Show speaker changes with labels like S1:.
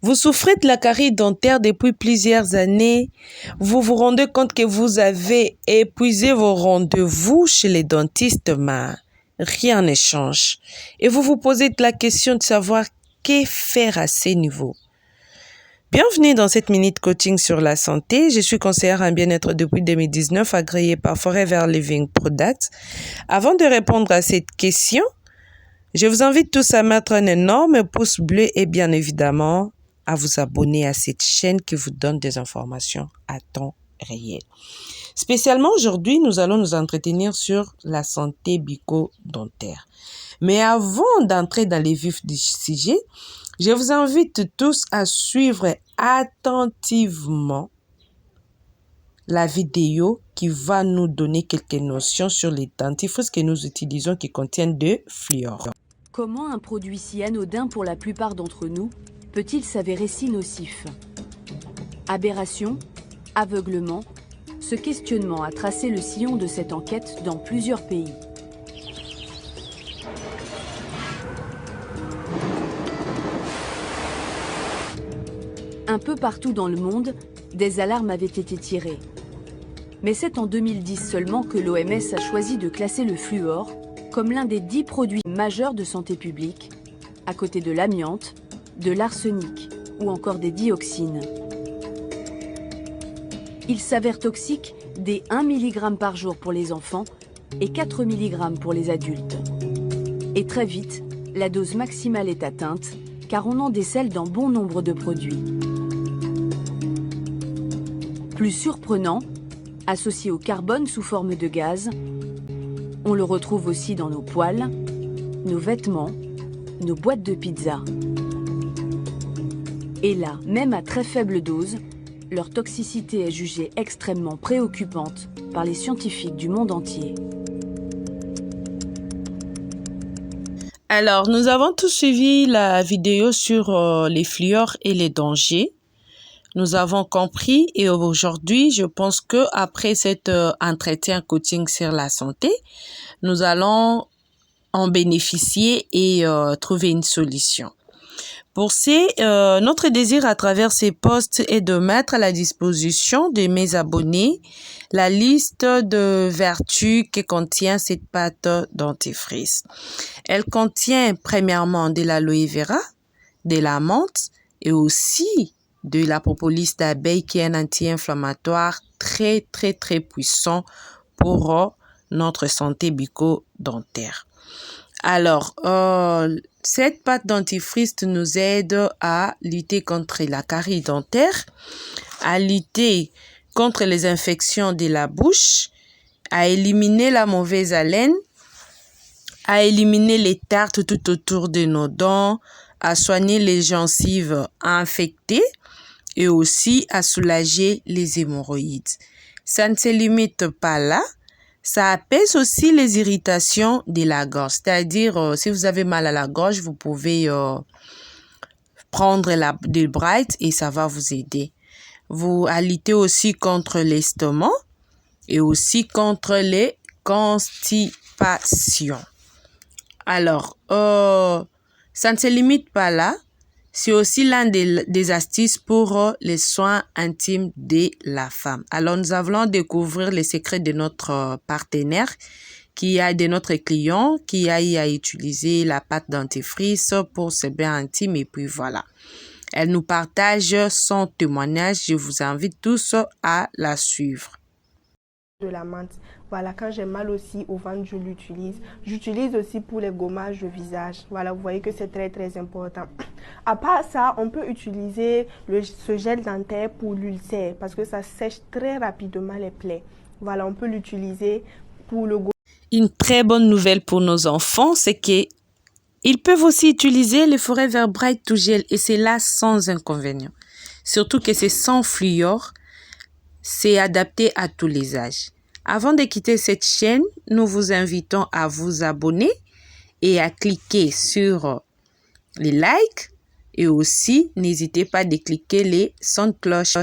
S1: Vous souffrez de la carie dentaire depuis plusieurs années. Vous vous rendez compte que vous avez épuisé vos rendez-vous chez les dentistes, mais rien ne change. Et vous vous posez la question de savoir que faire à ces niveaux. Bienvenue dans cette minute coaching sur la santé. Je suis conseillère en bien-être depuis 2019, agréée par Forever Living Products. Avant de répondre à cette question, je vous invite tous à mettre un énorme pouce bleu et bien évidemment à vous abonner à cette chaîne qui vous donne des informations à temps réel. Spécialement aujourd'hui, nous allons nous entretenir sur la santé bucco-dentaire. Mais avant d'entrer dans les vifs du sujet, je vous invite tous à suivre attentivement la vidéo qui va nous donner quelques notions sur les dentifrices que nous utilisons qui contiennent de fluor.
S2: Comment un produit si anodin pour la plupart d'entre nous peut-il s'avérer si nocif? Aberration, aveuglement, ce questionnement a tracé le sillon de cette enquête dans plusieurs pays. Un peu partout dans le monde, des alarmes avaient été tirées. Mais c'est en 2010 seulement que l'OMS a choisi de classer le fluor comme l'un des 10 produits majeurs de santé publique, à côté de l'amiante, de l'arsenic ou encore des dioxines. Il s'avère toxique dès 1 mg par jour pour les enfants et 4 mg pour les adultes. Et très vite, la dose maximale est atteinte, car on en décèle dans bon nombre de produits. Plus surprenant, associé au carbone sous forme de gaz, on le retrouve aussi dans nos poêles, nos vêtements, nos boîtes de pizza. Et là, même à très faible dose, leur toxicité est jugée extrêmement préoccupante par les scientifiques du monde entier.
S1: Alors, nous avons tous suivi la vidéo sur les fluors et les dangers. Nous avons compris et aujourd'hui, je pense que après cet entretien coaching sur la santé, nous allons en bénéficier et trouver une solution. Pour notre désir à travers ces posts est de mettre à la disposition de mes abonnés la liste de vertus que contient cette pâte dentifrice. Elle contient premièrement de l'aloe vera, de la menthe et aussi de la propolis d'abeille qui est un anti-inflammatoire très puissant pour notre santé bucco-dentaire. Alors, cette pâte dentifrice nous aide à lutter contre la carie dentaire, à lutter contre les infections de la bouche, à éliminer la mauvaise haleine, à éliminer les tartes tout autour de nos dents, à soigner les gencives infectées et aussi à soulager les hémorroïdes. Ça ne se limite pas là. Ça apaise aussi les irritations de la gorge. C'est-à-dire, si vous avez mal à la gorge, vous pouvez prendre des Bright et ça va vous aider. Vous luttez aussi contre l'estomac et aussi contre les constipations. Alors, ça ne se limite pas là. C'est aussi l'un des astuces pour les soins intimes de la femme. Alors, nous allons découvrir les secrets de notre partenaire, de notre client, qui a utilisé la pâte dentifrice pour ses bains intimes. Et puis voilà, elle nous partage son témoignage. Je vous invite tous à la suivre.
S3: De la menthe. Voilà, quand j'ai mal aussi au ventre, je l'utilise. J'utilise aussi pour les gommages de visage. Voilà, vous voyez que c'est très important. À part ça, on peut utiliser ce gel dentaire pour l'ulcère parce que ça sèche très rapidement les plaies. Voilà, on peut l'utiliser pour le gommage.
S1: Une très bonne nouvelle pour nos enfants, c'est qu'ils peuvent aussi utiliser le Forever Bright to Gel et c'est là sans inconvénient. Surtout que c'est sans fluor, c'est adapté à tous les âges. Avant de quitter cette chaîne, nous vous invitons à vous abonner et à cliquer sur les likes et aussi n'hésitez pas à cliquer les sons de cloche.